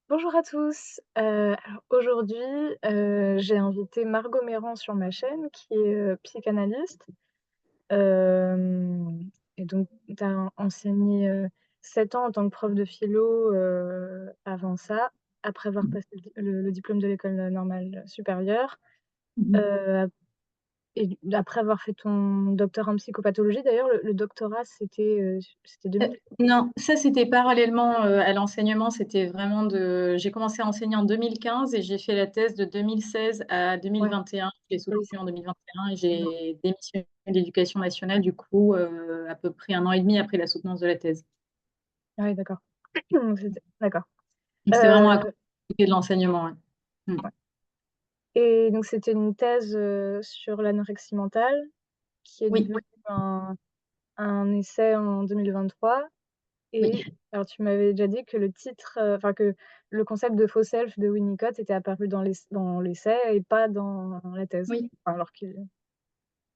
Bonjour à tous. Alors aujourd'hui, j'ai invité Margot Méran sur ma chaîne qui est, psychanalyste. Hem et donc tu as enseigné, 7 ans en tant que prof de philo, avant ça, après avoir Mmh passé le diplôme de l'école, normale supérieure. mh. Heu et après avoir fait ton doctorat en psychopathologie d'ailleurs, le doctorat c'était 2000. Non, ça c'était parallèlement, à l'enseignement, c'était vraiment de j'ai commencé à enseigner en 2015 et j'ai fait la thèse de 2016 à Ouais, 2021. Je l'ai oui, soutenue en 2021 et j'ai démissionné de l'éducation nationale du coup, à peu près 1 an et demi après la soutenance de la thèse. ah oui, d'accord. Donc c'était d'accord. Donc c'était vraiment à Heu, côté de l'enseignement, ouais. Mmh. ouais. Et donc c'était une thèse, sur l'anorexie mentale qui est Oui, devenue un essai en 2023. Et oui, alors tu m'avais déjà dit que le titre, enfin que le concept de faux self de Winnicott était apparu dans l'essai et pas dans la thèse. oui. Enfin alors que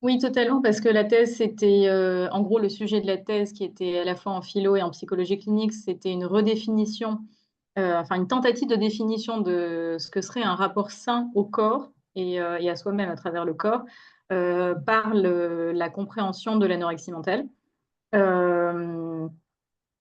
Oui, totalement, parce que la thèse, c'était, en gros, le sujet de la thèse qui était à la fois en philo et en psychologie clinique, c'était une redéfinition, enfin une tentative de définition de ce que serait un rapport sain au corps et à soi-même à travers le corps, par la compréhension de l'anorexie mentale. Hem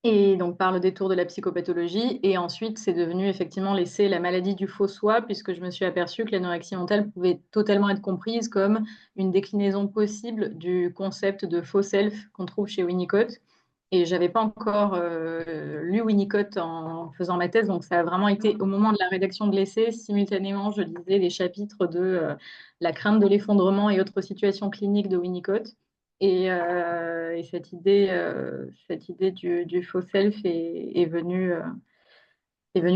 Et donc par le détour de la psychopathologie et ensuite c'est devenu effectivement l'essai La maladie du faux soi puisque je me suis aperçue que l'anorexie mentale pouvait totalement être comprise comme une déclinaison possible du concept de faux self qu'on trouve chez Winnicott et j'avais pas encore, lu Winnicott en faisant ma thèse, donc ça a vraiment été au moment de la rédaction de l'essai, simultanément, je lisais les chapitres de, La crainte de l'effondrement et autres situations cliniques de Winnicott et cette idée du faux self est venue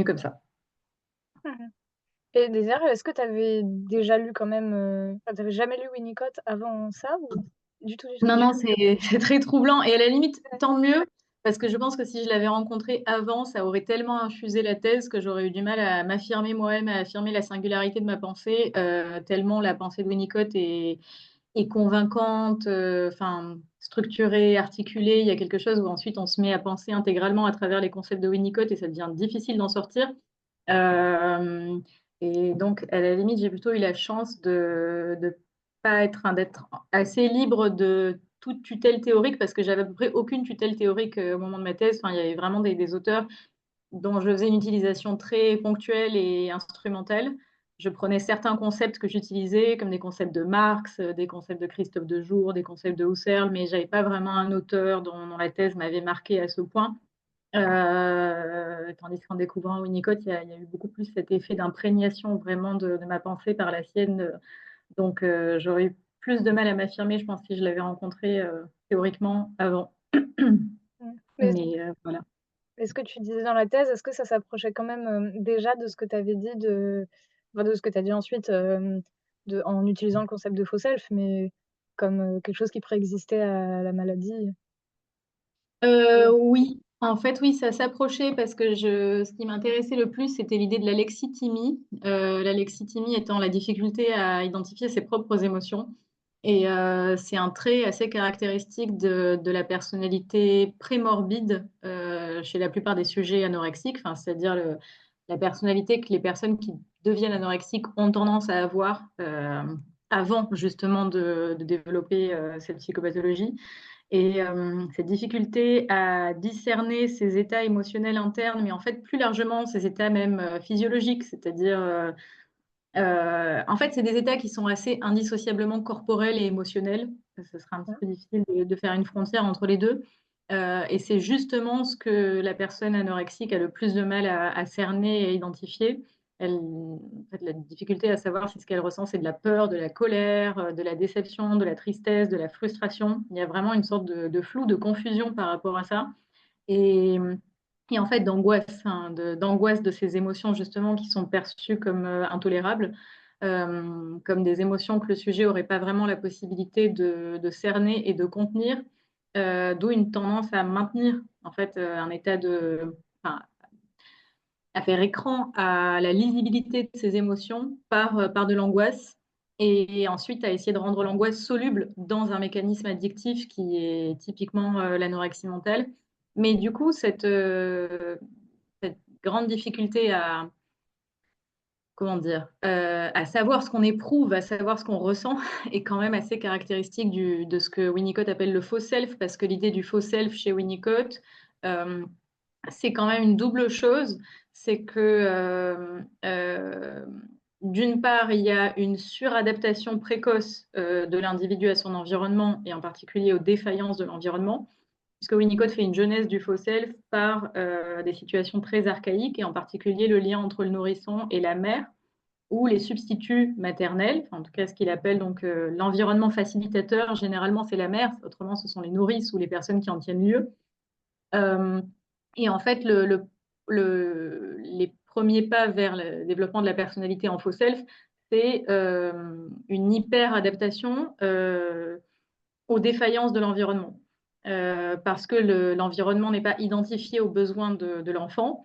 comme ça. mmh et d'ailleurs, est-ce que tu avais déjà lu quand même, enfin tu avais jamais lu Winnicott avant ça ou du tout, du tout? Non, non, c'est c'est très troublant et à la limite, tant mieux, parce que je pense que si je l'avais rencontré avant, ça aurait tellement infusé la thèse que j'aurais eu du mal à m'affirmer moi-même, à affirmer la singularité de ma pensée, tellement la pensée de Winnicott est convaincante, enfin structurée, articulée. Il y a quelque chose où ensuite on se met à penser intégralement à travers les concepts de Winnicott et ça devient difficile d'en sortir. Hem et donc à la limite, j'ai plutôt eu la chance de pas être enfin d'être assez libre de toute tutelle théorique parce que j'avais à peu près aucune tutelle théorique, au moment de ma thèse. Enfin, il y avait vraiment des auteurs dont je faisais une utilisation très ponctuelle et instrumentelle. Je prenais certains concepts que j'utilisais, comme des concepts de Marx, des concepts de Christophe Dejour, des concepts de Husserl, mais j'avais pas vraiment un auteur dont la thèse m'avait marquée à ce point. Tandis qu'en découvrant Winnicott, il y a eu beaucoup plus cet effet d'imprégnation vraiment de ma pensée par la sienne, donc j'aurais eu plus de mal à m'affirmer, je pense, si je l'avais rencontré, théoriquement avant. Mais Voilà. ce que tu disais dans la thèse, est-ce que ça s'approchait quand même, déjà de ce que tu avais dit de ce que tu as dit ensuite, en utilisant le concept de faux self, mais comme, quelque chose qui préexistait à la maladie? Oui, en fait, oui, ça s'approchait parce que ce qui m'intéressait le plus, c'était l'idée de l'alexithymie. L'alexithymie étant la difficulté à identifier ses propres émotions et c'est un trait assez caractéristique de la personnalité prémorbide, chez la plupart des sujets anorexiques, enfin, c'est-à-dire la personnalité que les personnes qui deviennent anorexiques ont tendance à avoir, avant justement de développer, cette psychopathologie. Et cette difficulté à discerner ces états émotionnels internes, mais en fait, plus largement, ces états même, physiologiques, c'est-à-dire, en fait, c'est des états qui sont assez indissociablement corporels et émotionnels. Ce serait un petit Ouais. peu difficile de faire une frontière entre les 2. Et c'est justement ce que la personne anorexique a le plus de mal à cerner et à identifier. En fait, la difficulté à savoir si ce qu'elle ressent, c'est de la peur, de la colère, de la déception, de la tristesse, de la frustration. Il y a vraiment une sorte de flou, de confusion par rapport à ça et et en fait d'angoisse, hein, d'angoisse de ces émotions justement qui sont perçues comme, intolérables, comme des émotions que le sujet aurait pas vraiment la possibilité de cerner et de contenir, d'où une tendance à maintenir en fait, un état de enfin, à faire écran à la lisibilité de ces émotions par de l'angoisse et ensuite à essayer de rendre l'angoisse soluble dans un mécanisme addictif qui est typiquement, l'anorexie mentale Mais du coup, cette grande difficulté à, comment dire, à savoir ce qu'on éprouve, à savoir ce qu'on ressent, est quand même assez caractéristique de ce que Winnicott appelle le faux self, parce que l'idée du faux self chez Winnicott, c'est quand même une double chose. C'est que, d'une part, il y a une suradaptation précoce de l'individu à son environnement, et en particulier aux défaillances de l'environnement, puisque Winnicott fait une genèse du faux self par des situations très archaïques, et en particulier le lien entre le nourrisson et la mère, ou les substituts maternels, enfin, en tout cas ce qu'il appelle donc l'environnement facilitateur. Généralement c'est la mère, autrement ce sont les nourrices ou les personnes qui en tiennent lieu. Et en fait, les premiers pas vers le développement de la personnalité en faux self, c'est une hyper-adaptation aux défaillances de l'environnement. Parce que l'environnement n'est pas identifié aux besoins de l'enfant,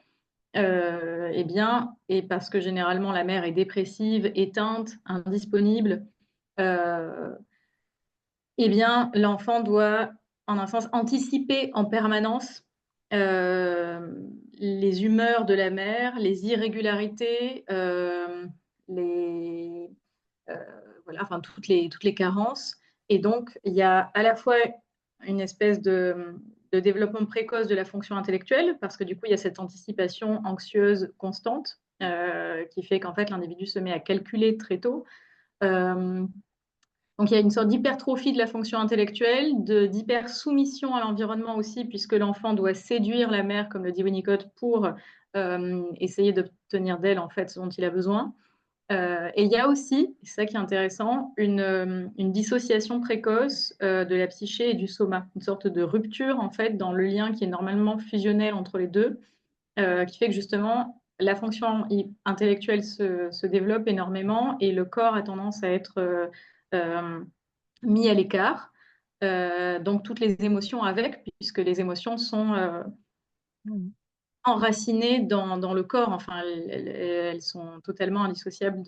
eh bien, et parce que généralement la mère est dépressive, éteinte, indisponible, eh bien, l'enfant doit, en un sens, anticiper en permanence les humeurs de la mère, les irrégularités, les, euh, voilà, enfin, toutes les carences. Et donc, il y a à la fois une espèce de développement précoce de la fonction intellectuelle, parce que du coup, il y a cette anticipation anxieuse constante qui fait qu'en fait, l'individu se met à calculer très tôt. Donc, il y a une sorte d'hypertrophie de la fonction intellectuelle, d'hyper-soumission à l'environnement aussi, puisque l'enfant doit séduire la mère, comme le dit Winnicott, pour essayer d'obtenir d'elle en fait ce dont il a besoin. Et il y a aussi, c'est ça qui est intéressant, une dissociation précoce de la psyché et du soma, une sorte de rupture en fait dans le lien qui est normalement fusionnel entre les deux, qui fait que justement la fonction intellectuelle se développe énormément et le corps a tendance à être euh, mis à l'écart. Donc toutes les émotions avec, puisque les émotions sont Mmh. enracinées dans le corps, enfin elles sont totalement indissociables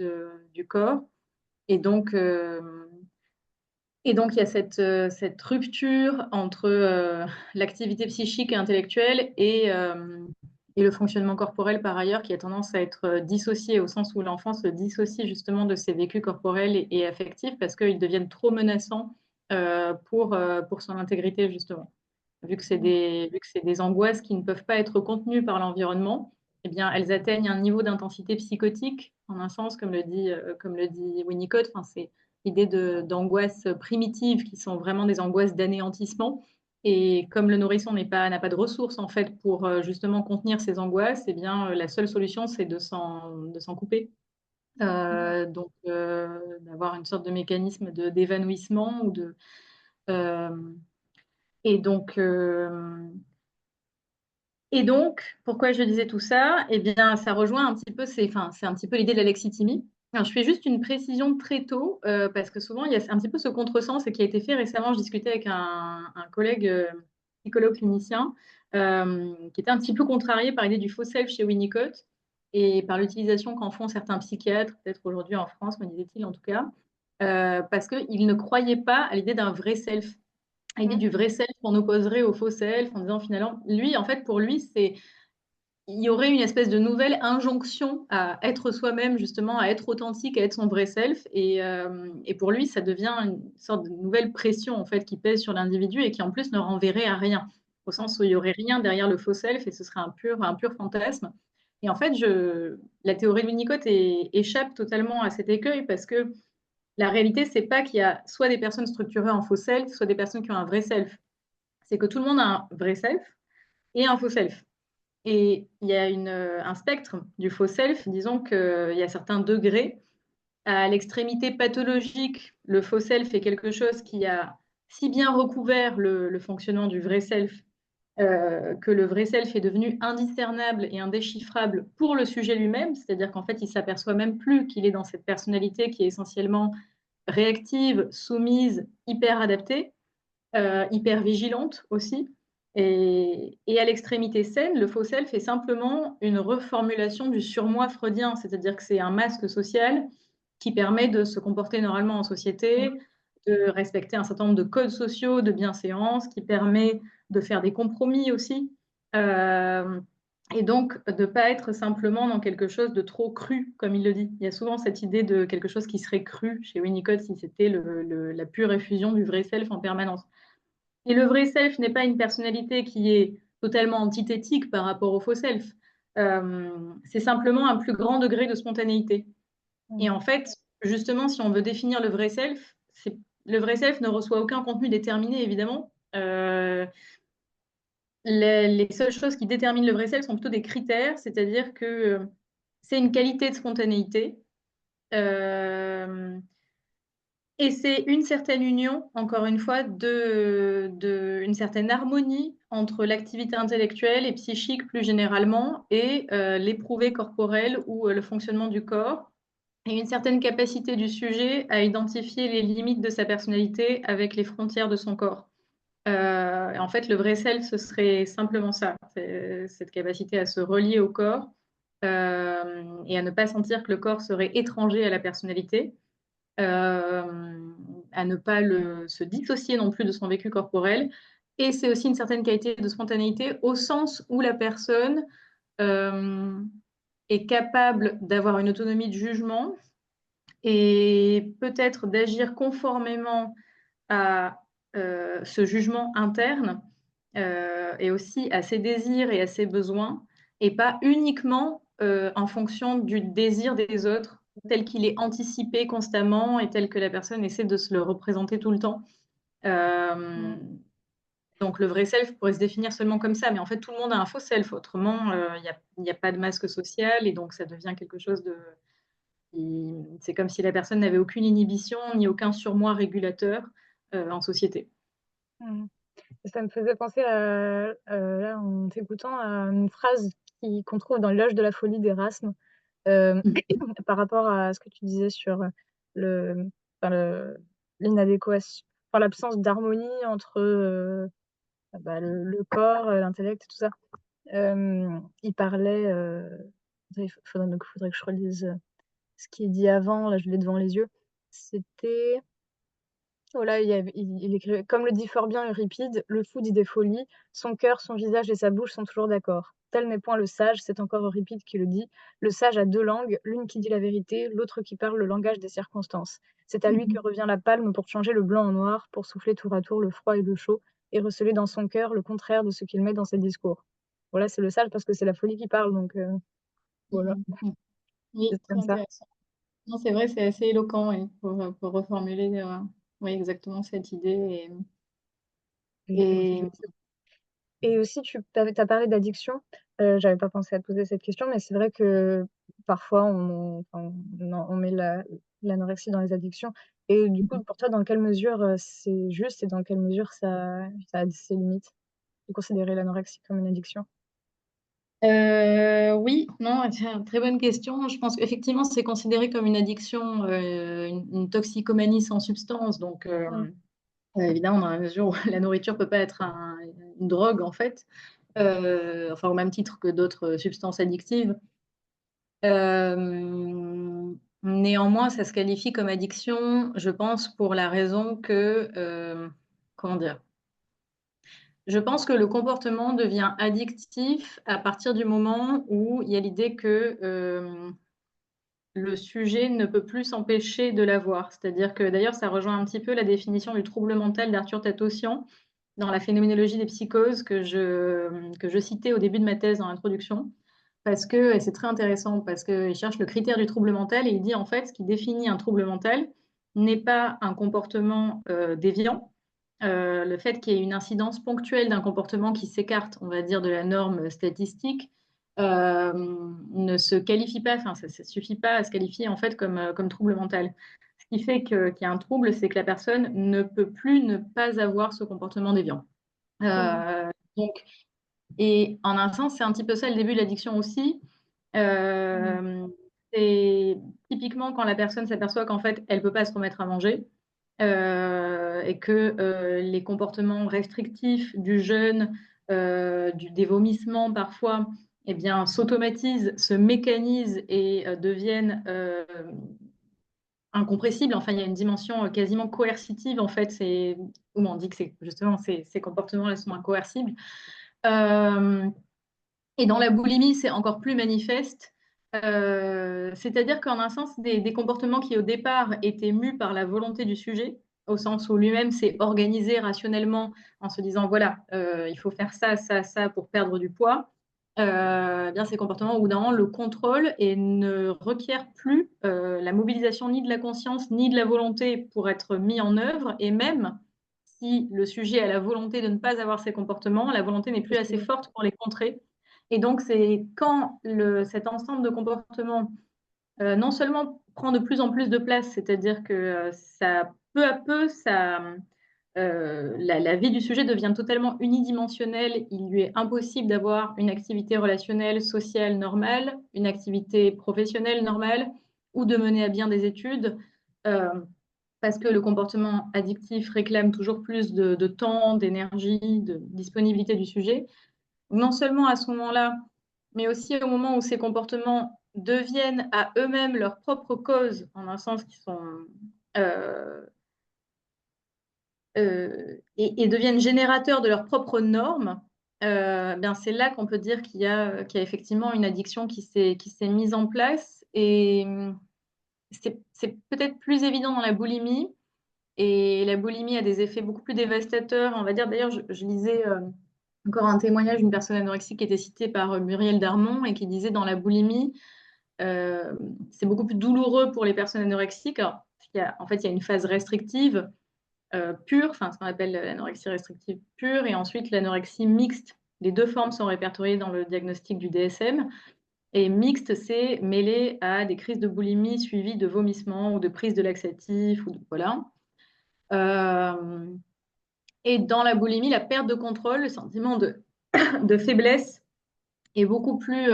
du corps. Et donc, il y a cette rupture entre l'activité psychique et intellectuelle et le fonctionnement corporel par ailleurs, qui a tendance à être dissocié, au sens où l'enfant se dissocie justement de ses vécus corporels et affectifs parce qu'ils deviennent trop menaçants pour son intégrité justement. Mmh. Vu que c'est des angoisses qui ne peuvent pas être contenues par l'environnement, eh bien, elles atteignent un niveau d'intensité psychotique, en un sens, comme le dit Winnicott. Enfin, c'est l'idée d'angoisses primitives qui sont vraiment des angoisses d'anéantissement. Et comme le nourrisson n'a pas de ressources en fait pour justement contenir ces angoisses, eh bien, la seule solution, c'est de s'en couper. Mmh. D'avoir une sorte de mécanisme d'évanouissement euh, et donc, euh, et donc, pourquoi je disais tout ça? Eh bien, ça rejoint un petit peu, enfin, c'est un petit peu l'idée de l'alexithymie. Alors, je fais juste une précision très tôt, parce que souvent, il y a un petit peu ce contresens et qui a été fait récemment. Je discutais avec un collègue psychologue clinicien qui était un petit peu contrarié par l'idée du faux self chez Winnicott et par l'utilisation qu'en font certains psychiatres, peut-être aujourd'hui en France, me disait-il en tout cas, parce qu'il ne croyait pas à l'idée d'un vrai self, l'idée Mmh. du vrai self qu'on opposerait au faux self en disant finalement, lui, en fait, pour lui, il y aurait une espèce de nouvelle injonction à être soi-même, justement, à être authentique, à être son vrai self. Et pour lui, ça devient une sorte de nouvelle pression, en fait, qui pèse sur l'individu et qui, en plus, ne renverrait à rien, au sens où il n'y aurait rien derrière le faux self et ce serait un pur fantasme. Et en fait, la théorie de Winnicott échappe totalement à cet écueil parce que la réalité, c'est pas qu'il y a soit des personnes structurées en faux self, soit des personnes qui ont un vrai self. C'est que tout le monde a un vrai self et un faux self. Et il y a un spectre du faux self, disons qu'il y a certains degrés. À l'extrémité pathologique, le faux self est quelque chose qui a si bien recouvert le fonctionnement du vrai self que le vrai self est devenu indiscernable et indéchiffrable pour le sujet lui-même, c'est-à-dire qu'en fait, il s'aperçoit même plus qu'il est dans cette personnalité qui est essentiellement réactive, soumise, hyper adaptée, hyper vigilante aussi. Et à l'extrémité saine, le faux self est simplement une reformulation du surmoi freudien, c'est-à-dire que c'est un masque social qui permet de se comporter normalement en société, de respecter un certain nombre de codes sociaux, de bienséance, qui permet de faire des compromis aussi. Et donc, de ne pas être simplement dans quelque chose de trop cru, comme il le dit. Il y a souvent cette idée de quelque chose qui serait cru chez Winnicott si c'était la pure effusion du vrai self en permanence. Et le vrai self n'est pas une personnalité qui est totalement antithétique par rapport au faux self. C'est simplement un plus grand degré de spontanéité. Et Mmh. en fait, justement, si on veut définir le vrai self ne reçoit aucun contenu déterminé, évidemment. Les seules choses qui déterminent le vrai self sont plutôt des critères, c'est-à-dire que c'est une qualité de spontanéité. Et c'est une certaine union, encore une fois, une certaine harmonie entre l'activité intellectuelle et psychique plus généralement et l'éprouvé corporel ou le fonctionnement du corps, et une certaine capacité du sujet à identifier les limites de sa personnalité avec les frontières de son corps. En fait, le vrai self, ce serait simplement ça, cette capacité à se relier au corps et à ne pas sentir que le corps serait étranger à la personnalité, à ne pas se dissocier non plus de son vécu corporel. Et c'est aussi une certaine qualité de spontanéité au sens où la personne est capable d'avoir une autonomie de jugement et peut-être d'agir conformément à ce jugement interne et aussi à ses désirs et à ses besoins, et pas uniquement en fonction du désir des autres, tel qu'il est anticipé constamment et tel que la personne essaie de se le représenter tout le temps. Mmh. Donc le vrai self pourrait se définir seulement comme ça, mais en fait tout le monde a un faux self, autrement il n'y a pas de masque social et donc ça devient quelque chose de... C'est comme si la personne n'avait aucune inhibition ni aucun surmoi régulateur en société. Mmh. Ça me faisait penser à, là, en t'écoutant, à une phrase qu'on trouve dans «L'éloge de la folie» d'Erasme, hem, Mmh. par rapport à ce que tu disais sur, le enfin l'inadéquation, enfin l'absence d'harmonie entre, bah, le corps, l'intellect et tout ça. Il parlait, attends, faudrait que je relise, ce qui est dit avant, là, je l'ai devant les yeux. C'était Voilà, il écrivait: «Comme le dit fort bien Euripide, le fou dit des folies, son cœur, son visage et sa bouche sont toujours d'accord. Tel n'est point le sage», c'est encore Euripide qui le dit. «Le sage a 2 langues, l'une qui dit la vérité, l'autre qui parle le langage des circonstances. C'est à lui que Mmh. revient la palme pour changer le blanc en noir, pour souffler tour à tour le froid et le chaud, et receler dans son cœur le contraire de ce qu'il met dans ses discours». Voilà, c'est le sage parce que c'est la folie qui parle, donc voilà, Mmh mh. Oui, c'est très comme ça. intéressant. Non, c'est vrai, c'est assez éloquent, oui, pour reformuler, oui, exactement cette idée et Et aussi tu as parlé d'addiction, j'avais pas pensé à te poser cette question, mais c'est vrai que parfois on met l'anorexie dans les addictions, et du coup, pour toi, dans quelle mesure, c'est juste, et dans quelle mesure ça a ses limites de considérer l'anorexie comme une addiction? oui, non, tiens, très bonne question. Je pense qu'effectivement, c'est considéré comme une addiction, une toxicomanie sans substance, donc Mmh. évidemment, dans la mesure où la nourriture peut pas être une drogue, en fait, enfin, au même titre que d'autres substances addictives. Néanmoins, ça se qualifie comme addiction, je pense, pour la raison que, comment dire? Je pense que le comportement devient addictif à partir du moment où il y a l'idée que, le sujet ne peut plus s'empêcher de l'avoir. C'est-à-dire que d'ailleurs, ça rejoint un petit peu la définition du trouble mental d'Arthur Tatossian dans la phénoménologie des psychoses que je citais au début de ma thèse dans l'introduction. Parce que, et c'est très intéressant, parce qu'il cherche le critère du trouble mental et il dit en fait ce qui définit un trouble mental n'est pas un comportement déviant, le fait qu'il y ait une incidence ponctuelle d'un comportement qui s'écarte, on va dire, de la norme statistique, ne se qualifie pas, enfin, ça ne suffit pas à se qualifier en fait comme trouble mental. Ce qui fait qu'il y a un trouble, c'est que la personne ne peut plus ne pas avoir ce comportement déviant. Mmh. Donc, et en un sens, c'est un petit peu ça le début de l'addiction aussi. Mmh. Euh, c'est typiquement quand la personne s'aperçoit qu'en fait, elle ne peut pas se remettre à manger et que les comportements restrictifs du jeûne, des vomissements parfois, eh bien, s'automatisent, se mécanisent et deviennent incompressible. Enfin, il y a une dimension quasiment coercitive, en fait. Où on dit que justement, ces comportements-là sont incoercibles. Et dans la boulimie, c'est encore plus manifeste. C'est-à-dire qu'en un sens, des comportements qui au départ étaient mus par la volonté du sujet, au sens où lui-même s'est organisé rationnellement en se disant, voilà, il faut faire ça, ça, ça pour perdre du poids, bien ces comportements, au bout d'un moment, le contrôle et ne requiert plus la mobilisation ni de la conscience ni de la volonté pour être mis en œuvre. Et même si le sujet a la volonté de ne pas avoir ces comportements, la volonté n'est plus assez forte pour les contrer. Et donc, c'est quand cet ensemble de comportements non seulement prend de plus en plus de place, c'est-à-dire que ça, peu à peu, la vie du sujet devient totalement unidimensionnelle. Il lui est impossible d'avoir une activité relationnelle, sociale normale, une activité professionnelle normale, ou de mener à bien des études, euh, parce que le comportement addictif réclame toujours plus de temps, d'énergie, de disponibilité du sujet. Non seulement à ce moment-là, mais aussi au moment où ces comportements deviennent à eux-mêmes leur propre cause, en un sens qui sont euh, et deviennent générateurs de leurs propres normes, bien c'est là qu'on peut dire qu'il y a effectivement une addiction qui s'est mise en place. Et c'est peut-être plus évident dans la boulimie. Et la boulimie a des effets beaucoup plus dévastateurs. On va dire, d'ailleurs, je lisais encore un témoignage d'une personne anorexique qui était citée par Muriel Darmon et qui disait dans la boulimie, euh, c'est beaucoup plus douloureux pour les personnes anorexiques. Alors, en fait, il y a une phase restrictive pure, enfin ce qu'on appelle l'anorexie restrictive pure, et ensuite l'anorexie mixte. Les deux formes sont répertoriées dans le diagnostic du DSM. Et mixte, c'est mêlé à des crises de boulimie suivies de vomissements ou de prise de laxatifs. Voilà. Euh, et dans la boulimie, la perte de contrôle, le sentiment de faiblesse est beaucoup plus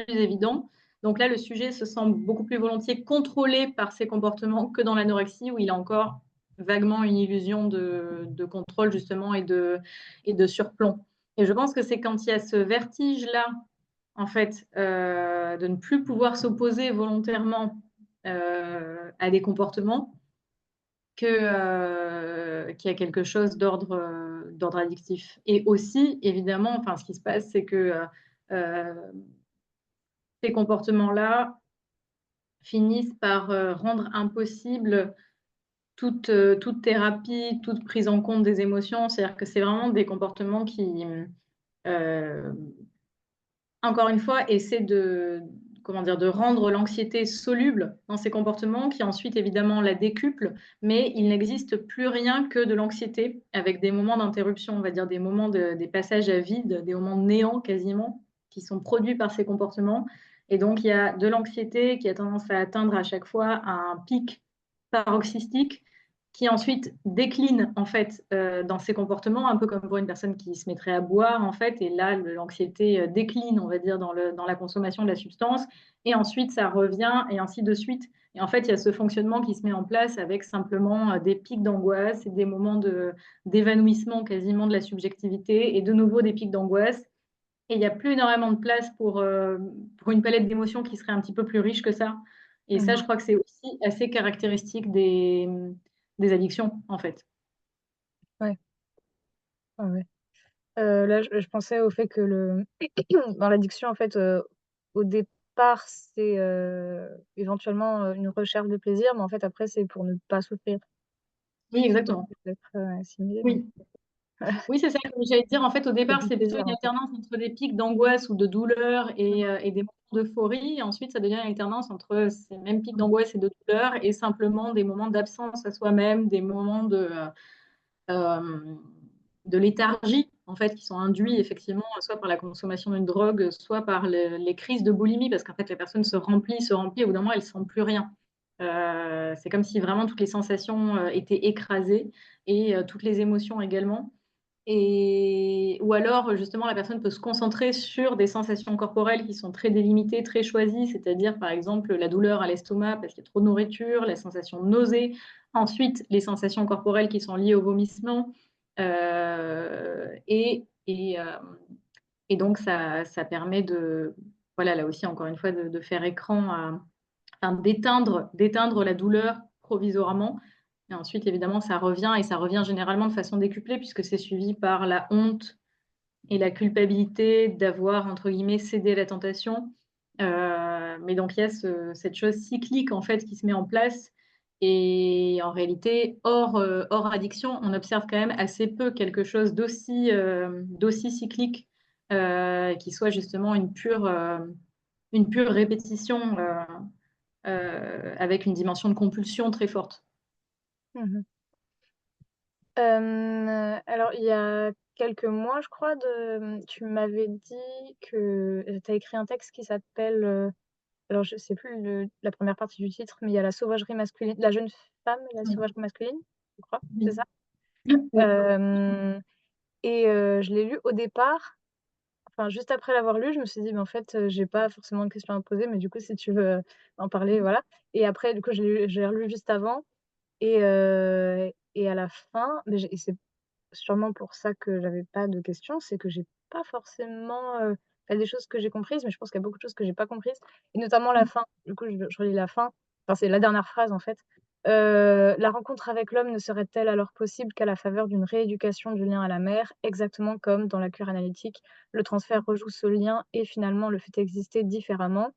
évident. Donc là, le sujet se sent beaucoup plus volontiers contrôlé par ses comportements que dans l'anorexie, où il a encore vaguement une illusion de contrôle, justement, et de surplomb. Et je pense que c'est quand il y a ce vertige-là, en fait, de ne plus pouvoir s'opposer volontairement à des comportements, qu'il y a quelque chose d'ordre addictif. Et aussi, évidemment, enfin, ce qui se passe, c'est que euh, ces comportements-là finissent par rendre impossible toute thérapie, toute prise en compte des émotions. C'est-à-dire que c'est vraiment des comportements qui, euh, encore une fois, essaient comment dire, de rendre l'anxiété soluble dans ces comportements, qui ensuite, évidemment, la décuplent, mais il n'existe plus rien que de l'anxiété, avec des moments d'interruption, on va dire des moments des passages à vide, des moments de néant quasiment, qui sont produits par ces comportements. Et donc, il y a de l'anxiété qui a tendance à atteindre à chaque fois un pic paroxystique qui ensuite décline en fait dans ses comportements, un peu comme pour une personne qui se mettrait à boire en fait, et là l'anxiété décline, on va dire, dans la consommation de la substance, et ensuite ça revient, et ainsi de suite. Et en fait, il y a ce fonctionnement qui se met en place avec simplement des pics d'angoisse et des moments d'évanouissement quasiment de la subjectivité, et de nouveau des pics d'angoisse. Et il n'y a plus énormément de place pour une palette d'émotions qui serait un petit peu plus riche que ça. Et ça, je Mhm. crois que c'est aussi assez caractéristique des addictions, en fait. Ouais, ouais, ouais. Là, je pensais au fait que dans l'addiction, en fait, au départ, c'est éventuellement une recherche de plaisir, mais en fait, après, c'est pour ne pas souffrir. Oui, Je sais pas exactement. si ça peut être assimilé, mais Oui, oui, c'est ça que j'allais dire. En fait, au c'est départ, du c'est plutôt plaisir, une en fait. alternance entre des pics d'angoisse ou de douleur Mhm. et des moments d'euphorie. Et ensuite, ça devient une alternance entre ces mêmes pics d'angoisse et de douleur et simplement des moments d'absence à soi-même, des moments euh, de léthargie, en fait, qui sont induits effectivement soit par la consommation d'une drogue, soit par les crises de boulimie, parce qu'en fait, la personne se remplit, et au bout d'un moment, elle ne sent plus rien. C'est comme si vraiment toutes les sensations étaient écrasées et toutes les émotions également. Ou alors, justement, la personne peut se concentrer sur des sensations corporelles qui sont très délimitées, très choisies, c'est-à-dire, par exemple, la douleur à l'estomac parce qu'il y a trop de nourriture, la sensation de nausée, ensuite les sensations corporelles qui sont liées au vomissement. Euh, et, et, euh, et donc, ça permet voilà, là aussi, encore une fois, de faire écran, enfin, d'éteindre la douleur provisoirement. Et ensuite, évidemment, ça revient généralement de façon décuplée, puisque c'est suivi par la honte et la culpabilité d'avoir, entre guillemets, cédé à la tentation. Mais donc, il y a cette chose cyclique, en fait, qui se met en place. Et en réalité, hors addiction, on observe quand même assez peu quelque chose d'aussi cyclique, qui soit justement une pure répétition, avec une dimension de compulsion très forte. Mmh. Alors il y a quelques mois, je crois, tu m'avais dit que, tu as écrit un texte qui s'appelle, alors je sais plus la première partie du titre, mais il y a la sauvagerie masculine, la jeune femme et la Oui. sauvagerie masculine, je crois, c'est Oui. ça? Oui. Hem et je l'ai lu au départ, enfin juste après l'avoir lu, je me suis dit: «Mais en fait, j'ai pas forcément de questions à me poser, mais du coup si tu veux, en parler, voilà». Et après du coup je l'ai relu juste avant et à la fin, mais c'est sûrement pour ça que j'avais pas de questions, c'est que j'ai pas forcément, il y a des choses que j'ai comprises, mais je pense qu'il y a beaucoup de choses que j'ai pas comprises et notamment la fin. Du coup, je relis la fin, enfin, c'est la dernière phrase, en fait. «La rencontre avec l'homme ne serait-elle alors possible qu'à la faveur d'une rééducation du lien à la mère, exactement comme dans la cure analytique, le transfert rejoue ce lien et finalement le fait exister différemment.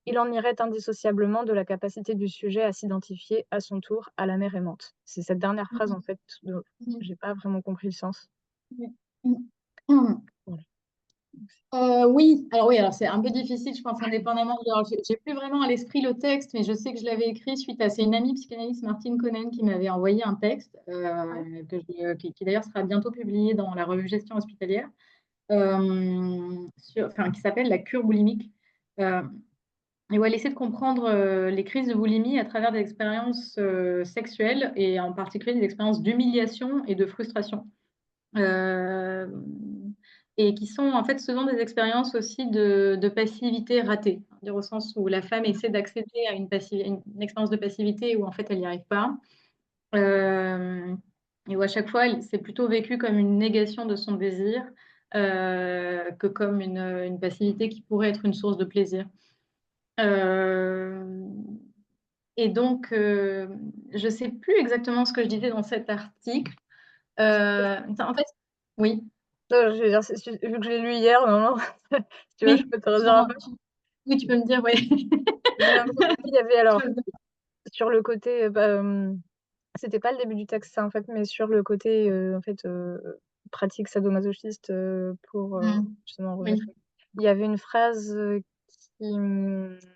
Il en irait indissociablement de la capacité du sujet à s'identifier à son tour à la mère aimante». C'est cette dernière phrase, en fait, dont j'ai pas vraiment compris le sens. Voilà. Oui, alors c'est un peu difficile, je pense, indépendamment. Alors, j'ai plus vraiment à l'esprit le texte, mais je sais que je l'avais écrit suite à, c'est une amie psychanalyste, Martine Conen, qui m'avait envoyé un texte, Ouais. qui d'ailleurs sera bientôt publié dans la revue Gestion hospitalière, qui s'appelle La cure boulimique. Euh, et où elle essaie de comprendre les crises de boulimie à travers des expériences sexuelles, et en particulier des expériences d'humiliation et de frustration. Euh, et qui sont en fait souvent des expériences aussi de passivité ratée, au sens où la femme essaie d'accéder à une expérience de passivité où en fait elle n'y arrive pas. Euh, et où à chaque fois c'est plutôt vécu comme une négation de son désir, que comme une passivité qui pourrait être une source de plaisir. Euh, et donc, je ne sais plus exactement ce que je disais dans cet article. En fait, oui. Non, je veux dire, vu que je l'ai lu hier, non, si tu veux, je Oui, peux te redire un sûrement. peu. Oui, tu peux me dire, oui. Mais en fait, il y avait alors sur le côté, c'était pas le début du texte ça, en fait, mais sur le côté, en fait, pratique sadomasochiste, pour, justement remettre, Oui. il y avait une phrase,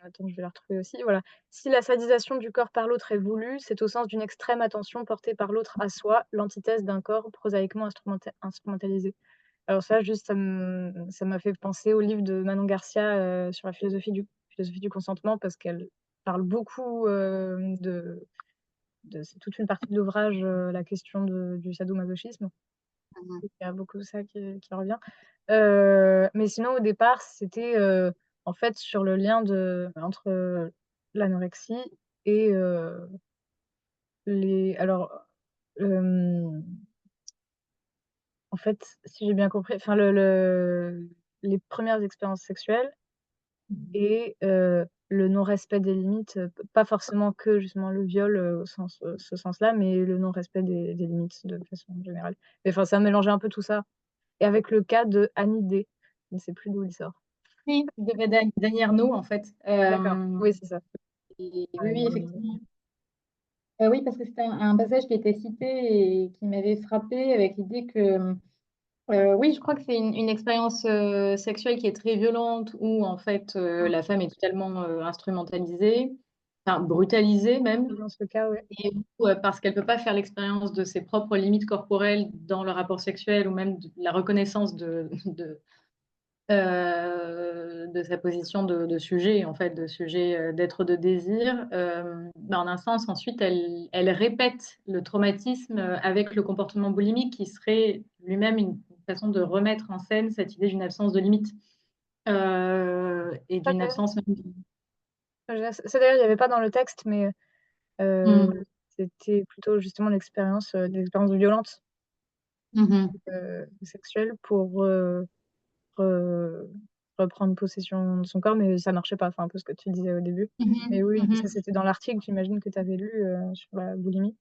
attends, je vais la retrouver aussi, voilà: «Si la sadisation du corps par l'autre est voulue, c'est au sens d'une extrême attention portée par l'autre à soi, l'antithèse d'un corps prosaïquement instrumentalisé». Alors ça, juste, ça m'a fait penser au livre de Manon Garcia, sur la philosophie du consentement, parce qu'elle parle beaucoup, c'est toute une partie de l'ouvrage, la question du sadomasochisme. Il y a beaucoup ça qui revient. Mais sinon au départ, c'était, en fait, sur le lien entre, l'anorexie et les alors, hem, en fait, si j'ai bien compris, enfin les premières expériences sexuelles et le non-respect des limites, pas forcément que justement le viol, au sens, ce sens-là, mais le non-respect des limites de façon générale. Et enfin, ça mélangeait un peu tout ça et avec le cas de Annie D. Je ne sais plus d'où il sort. Oui, de Dany Arnaud, en fait. D'accord, oui, c'est ça. Oui, oui, effectivement. Oui, parce que c'était un passage qui était cité et qui m'avait frappé avec l'idée que, oui, je crois que c'est une expérience sexuelle qui est très violente, où en fait Mmh. la femme est totalement instrumentalisée, enfin brutalisée même, Dans ce cas, ouais. et où, parce qu'elle peut pas faire l'expérience de ses propres limites corporelles dans le rapport sexuel, ou même de la reconnaissance de sa position de sujet, en fait, de sujet d'être de désir. En un sens, ensuite, elle répète le traumatisme avec le comportement boulimique, qui serait lui-même une façon de remettre en scène cette idée d'une absence de limite, et d'une OK. absence même. Ça d'ailleurs, il y avait pas dans le texte, mais heu, Mm. c'était plutôt justement des expériences violentes, Mhm. sexuelles pour, re reprendre possession de son corps, mais ça marchait pas. Enfin, un peu ce que tu disais au début. Mais oui, ça, c'était dans l'article, j'imagine, que tu avais lu, sur la boulimie?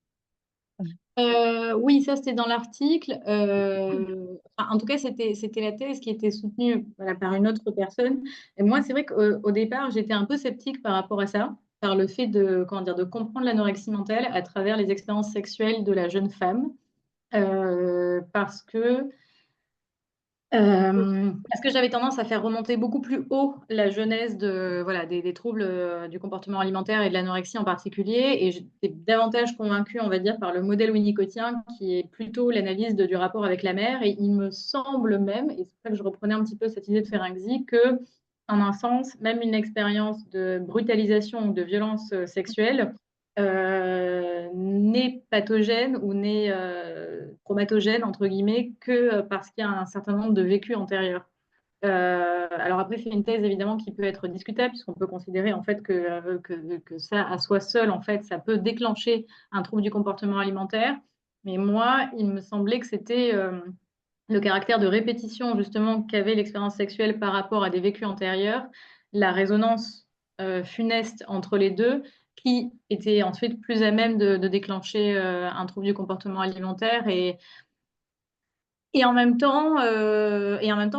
Mmh. Oui, ça c'était dans l'article. En tout cas, c'était la thèse qui était soutenue, voilà, par une autre personne. Et moi, c'est vrai qu'au départ, j'étais un peu sceptique par rapport à ça, par le fait de, comment dire, de comprendre l'anorexie mentale à travers les expériences sexuelles de la jeune femme. Parce que parce que j'avais tendance à faire remonter beaucoup plus haut la genèse de, voilà, des troubles du comportement alimentaire et de l'anorexie en particulier. Et j'étais davantage convaincue, on va dire, par le modèle winnicotien, qui est plutôt l'analyse du rapport avec la mère. Et il me semble même, et c'est pour ça que je reprenais un petit peu cette idée de faire un XI, que, en un sens, même une expérience de brutalisation ou de violence sexuelle n'est pathogène ou n'est chromatogène, entre guillemets, que parce qu'il y a un certain nombre de vécus antérieurs. Alors après, c'est une thèse évidemment qui peut être discutable, puisqu'on peut considérer en fait que ça, à soi seul, en fait, ça peut déclencher un trouble du comportement alimentaire. Mais moi, il me semblait que c'était le caractère de répétition justement qu'avait l'expérience sexuelle par rapport à des vécus antérieurs, la résonance funeste entre les deux, qui était ensuite plus à même de déclencher un trouble du comportement alimentaire. Et en même temps,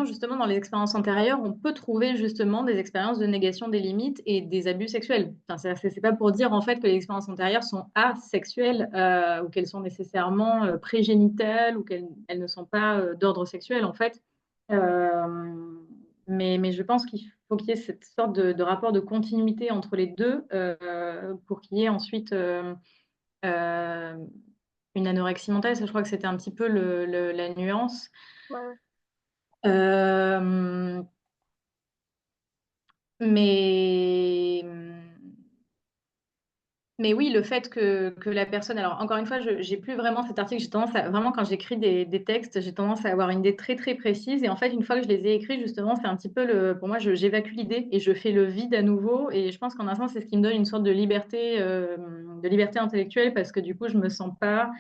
justement, dans les expériences antérieures, on peut trouver justement des expériences de négation des limites et des abus sexuels. Enfin, c'est pas pour dire en fait que les expériences antérieures sont asexuelles ou qu'elles sont nécessairement prégénitales ou qu'elles ne sont pas d'ordre sexuel en fait. Euh, mais je pense qu'il faut qu'il y ait cette sorte de rapport de continuité entre les deux pour qu'il y ait ensuite euh, une anorexie mentale. Ça, je crois que c'était un petit peu la nuance. Ouais, ouais. Euh, mais, mais oui, le fait que la personne. Alors, encore une fois, je j'ai plus vraiment cet article. J'ai tendance à. Vraiment, quand j'écris des textes, j'ai tendance à avoir une idée très, très précise. Et en fait, une fois que je les ai écrits, justement, c'est un petit peu le. Pour moi, j'évacue l'idée et je fais le vide à nouveau. Et je pense qu'en un sens, c'est ce qui me donne une sorte de liberté intellectuelle parce que du coup, je me sens pas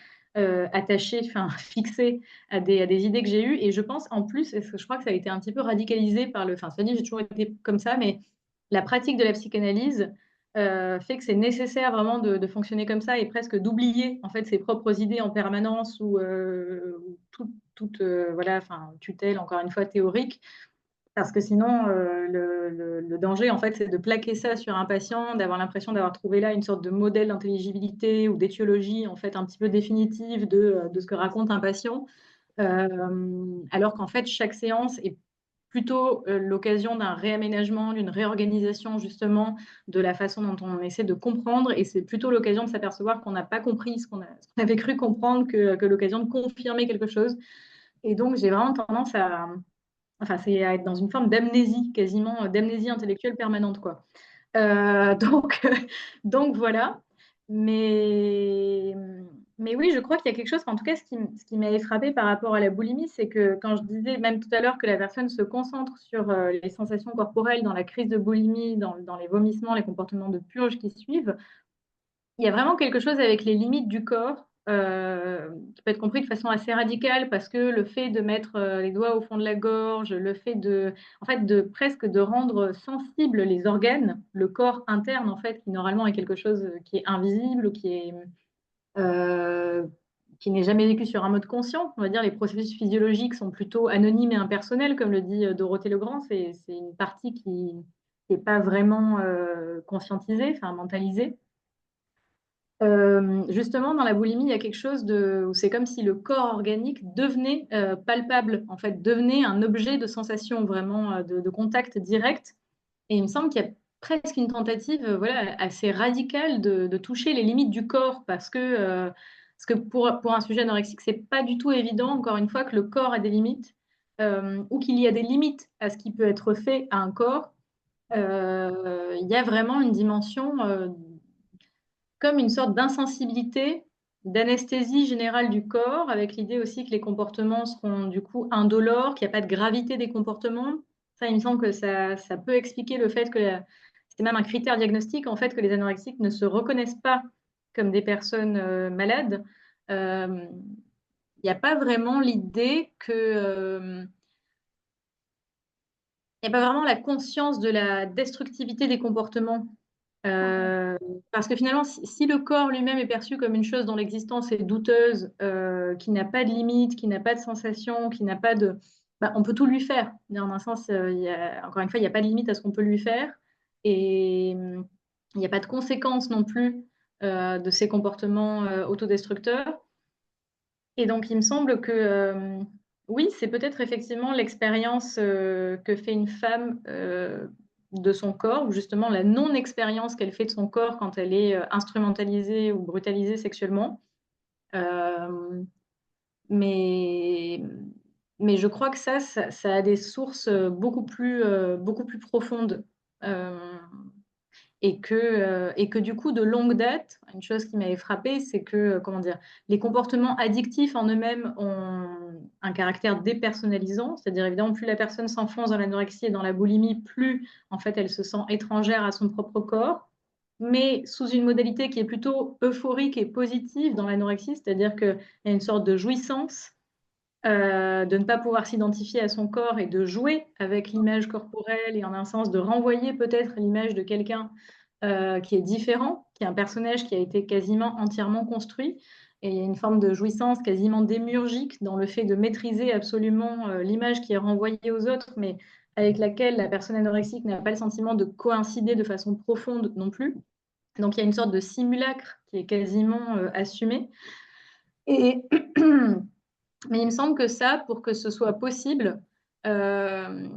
attachée, enfin, fixée à des idées que j'ai eues. Et je pense, en plus, et je crois que ça a été un petit peu radicalisé par le. Enfin, ça dit, j'ai toujours été comme ça, mais la pratique de la psychanalyse fait que c'est nécessaire vraiment de fonctionner comme ça et presque d'oublier en fait ses propres idées en permanence ou toute voilà, enfin, tutelle, encore une fois, théorique. Parce que sinon, le danger, en fait, c'est de plaquer ça sur un patient, d'avoir l'impression d'avoir trouvé là une sorte de modèle d'intelligibilité ou d'étiologie, en fait, un petit peu définitive de ce que raconte un patient. Alors qu'en fait, chaque séance est plutôt l'occasion d'un réaménagement, d'une réorganisation justement de la façon dont on essaie de comprendre, et c'est plutôt l'occasion de s'apercevoir qu'on n'a pas compris ce qu'on avait cru comprendre que l'occasion de confirmer quelque chose. Et donc, j'ai vraiment tendance enfin, c'est à être dans une forme d'amnésie, quasiment d'amnésie intellectuelle permanente, quoi. Donc, donc voilà. Mais, mais oui, je crois qu'il y a quelque chose, en tout cas, ce qui m'avait frappé par rapport à la boulimie, c'est que quand je disais même tout à l'heure que la personne se concentre sur les sensations corporelles dans la crise de boulimie, dans les vomissements, les comportements de purge qui suivent, il y a vraiment quelque chose avec les limites du corps qui peut être compris de façon assez radicale parce que le fait de mettre les doigts au fond de la gorge, le fait en fait, de presque de rendre sensibles les organes, le corps interne en fait, qui normalement est quelque chose qui est invisible ou euh, qui n'est jamais vécu sur un mode conscient. On va dire les processus physiologiques sont plutôt anonymes et impersonnels, comme le dit Dorothée Legrand. C'est une partie qui n'est pas vraiment conscientisée, enfin mentalisée. Justement, dans la boulimie, il y a quelque chose où c'est comme si le corps organique devenait palpable, en fait, devenait un objet de sensation, vraiment de contact direct. Et il me semble qu'il y a presque une tentative, voilà, assez radicale de toucher les limites du corps, parce que pour un sujet anorexique, c'est pas du tout évident, encore une fois, que le corps a des limites, ou qu'il y a des limites à ce qui peut être fait à un corps. Il y a vraiment une dimension comme une sorte d'insensibilité, d'anesthésie générale du corps, avec l'idée aussi que les comportements seront du coup indolores, qu'il n'y a pas de gravité des comportements. Ça, il me semble que ça peut expliquer le fait que c'est même un critère diagnostique, en fait, que les anorexiques ne se reconnaissent pas comme des personnes malades. Euh, Il n'y a pas vraiment l'idée que il n'y a pas vraiment la conscience de la destructivité des comportements. Mmh. Euh, Parce que finalement, si le corps lui-même est perçu comme une chose dont l'existence est douteuse, qui n'a pas de limite, qui n'a pas de sensation, qui n'a pas de... Bah, on peut tout lui faire. En un sens, encore une fois, il n'y a pas de limite à ce qu'on peut lui faire. Et il n'y a pas de conséquences non plus de ces comportements autodestructeurs. Et donc, il me semble que oui, c'est peut-être effectivement l'expérience que fait une femme de son corps, ou justement la non-expérience qu'elle fait de son corps quand elle est instrumentalisée ou brutalisée sexuellement. Euh, mais, mais je crois que ça a des sources beaucoup plus profondes. Euh, et que du coup, de longue date, une chose qui m'avait frappée, c'est que, comment dire, les comportements addictifs en eux-mêmes ont un caractère dépersonnalisant, c'est-à-dire évidemment, plus la personne s'enfonce dans l'anorexie et dans la boulimie, plus en fait elle se sent étrangère à son propre corps, mais sous une modalité qui est plutôt euphorique et positive dans l'anorexie, c'est-à-dire qu'il y a une sorte de jouissance de ne pas pouvoir s'identifier à son corps et de jouer avec l'image corporelle et en un sens de renvoyer peut-être l'image de quelqu'un qui est différent, qui est un personnage qui a été quasiment entièrement construit. Et il y a une forme de jouissance quasiment démiurgique dans le fait de maîtriser absolument l'image qui est renvoyée aux autres, mais avec laquelle la personne anorexique n'a pas le sentiment de coïncider de façon profonde non plus. Donc il y a une sorte de simulacre qui est quasiment assumé. Et mais il me semble que ça, pour que ce soit possible, euh,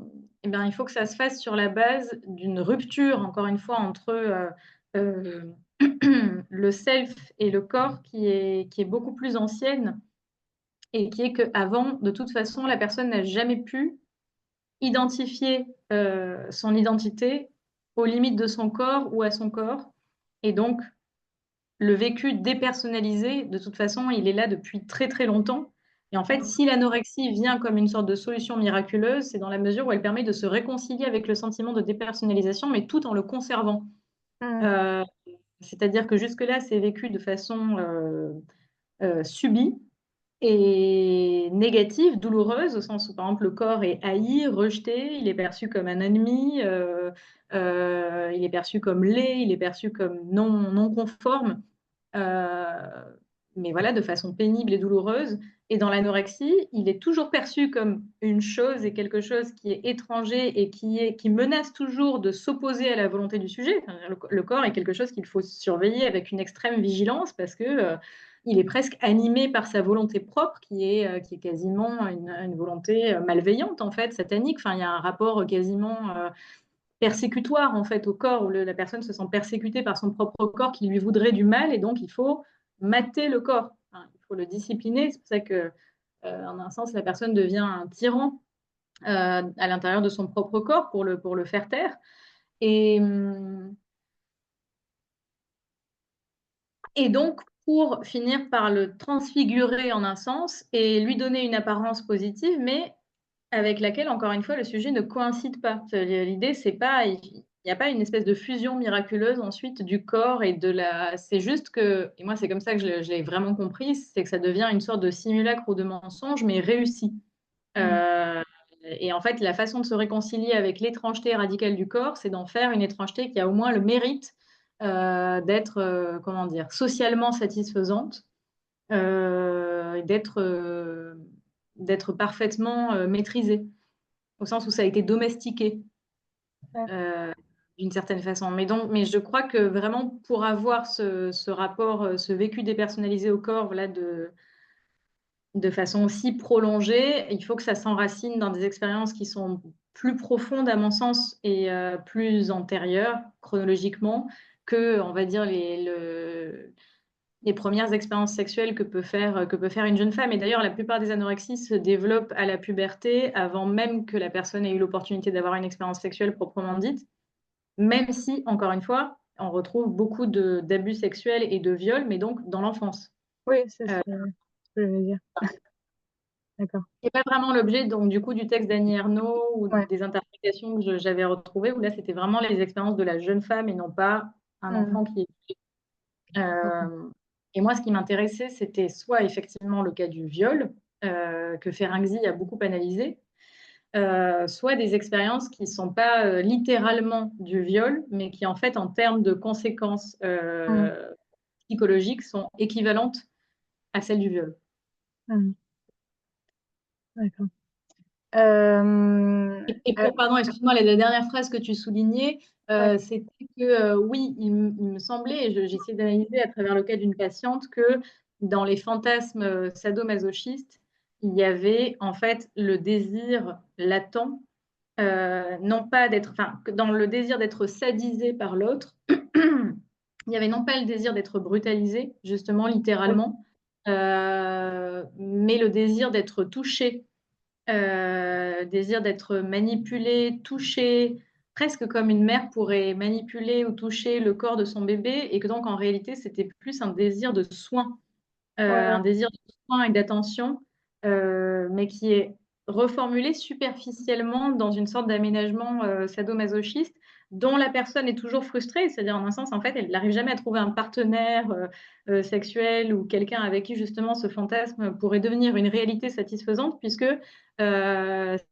eh bien, il faut que ça se fasse sur la base d'une rupture, encore une fois, entre euh, le self et le corps qui est beaucoup plus ancienne et qui est qu'avant, de toute façon, la personne n'a jamais pu identifier son identité aux limites de son corps ou à son corps. Et donc, le vécu dépersonnalisé, de toute façon, il est là depuis très très longtemps. Et en fait, si l'anorexie vient comme une sorte de solution miraculeuse, c'est dans la mesure où elle permet de se réconcilier avec le sentiment de dépersonnalisation, mais tout en le conservant. Mmh. Euh, C'est-à-dire que jusque-là, c'est vécu de façon subie et négative, douloureuse, au sens où, par exemple, le corps est haï, rejeté, il est perçu comme un ennemi, il est perçu comme laid, il est perçu comme non conforme. Euh, mais voilà, de façon pénible et douloureuse. Et dans l'anorexie, il est toujours perçu comme une chose et quelque chose qui est étranger et qui menace toujours de s'opposer à la volonté du sujet. Enfin, le corps est quelque chose qu'il faut surveiller avec une extrême vigilance parce que il est presque animé par sa volonté propre qui est quasiment une volonté malveillante, en fait, satanique. Enfin, il y a un rapport quasiment persécutoire en fait au corps, où la personne se sent persécutée par son propre corps qui lui voudrait du mal, et donc il faut mater le corps. Enfin, il faut le discipliner. C'est pour ça que, en un sens, la personne devient un tyran à l'intérieur de son propre corps pour le faire taire. Et, et donc, pour finir par le transfigurer en un sens et lui donner une apparence positive, mais avec laquelle, encore une fois, le sujet ne coïncide pas. L'idée, c'est pas, il n'y a pas une espèce de fusion miraculeuse ensuite du corps et de la. C'est juste que, et moi, c'est comme ça que je l'ai vraiment compris, c'est que ça devient une sorte de simulacre ou de mensonge, mais réussi. Mmh. Euh, et en fait, la façon de se réconcilier avec l'étrangeté radicale du corps, c'est d'en faire une étrangeté qui a au moins le mérite d'être, comment dire, socialement satisfaisante, d'être parfaitement maîtrisée, au sens où ça a été domestiqué Ouais. euh, d'une certaine façon. Mais je crois que vraiment pour avoir ce rapport, ce vécu dépersonnalisé au corps, voilà, de façon aussi prolongée, il faut que ça s'enracine dans des expériences qui sont plus profondes à mon sens et plus antérieures chronologiquement que, on va dire, les premières expériences sexuelles que peut faire une jeune femme. Et d'ailleurs, la plupart des anorexies se développent à la puberté, avant même que la personne ait eu l'opportunité d'avoir une expérience sexuelle proprement dite, même si, encore une fois, on retrouve beaucoup d'abus sexuels et de viols, mais donc dans l'enfance. Oui, c'est Euh, ce que je veux dire. D'accord. c'est pas vraiment l'objet donc du coup du texte d'Annie Ernaux ou Ouais. des interprétations que j'avais retrouvées, où là c'était vraiment les expériences de la jeune femme et non pas un Mmh. enfant qui est... OK. Euh, et moi, ce qui m'intéressait, c'était soit effectivement le cas du viol, que Ferenczi a beaucoup analysé, soit des expériences qui ne sont pas littéralement du viol, mais qui en fait, en termes de conséquences Mmh. psychologiques, sont équivalentes à celles du viol. Mmh. D'accord. Pardon, excuse-moi, la dernière phrase que tu soulignais, Ouais, c'était que oui, il me semblait, et j'essayais d'analyser à travers le cas d'une patiente, que dans les fantasmes sadomasochistes, il y avait en fait le désir latent, non pas d'être, enfin, dans le désir d'être sadisé par l'autre, il y avait non pas le désir d'être brutalisé, justement, oui, littéralement, mais le désir d'être touché, désir d'être manipulé, touché, presque comme une mère pourrait manipuler ou toucher le corps de son bébé, et que donc en réalité c'était plus un désir de soin, ouais, ouais, un désir de soin et d'attention, mais qui est reformulé superficiellement dans une sorte d'aménagement sadomasochiste, dont la personne est toujours frustrée, c'est-à-dire en un sens, en fait, elle n'arrive jamais à trouver un partenaire sexuel ou quelqu'un avec qui justement ce fantasme pourrait devenir une réalité satisfaisante, puisque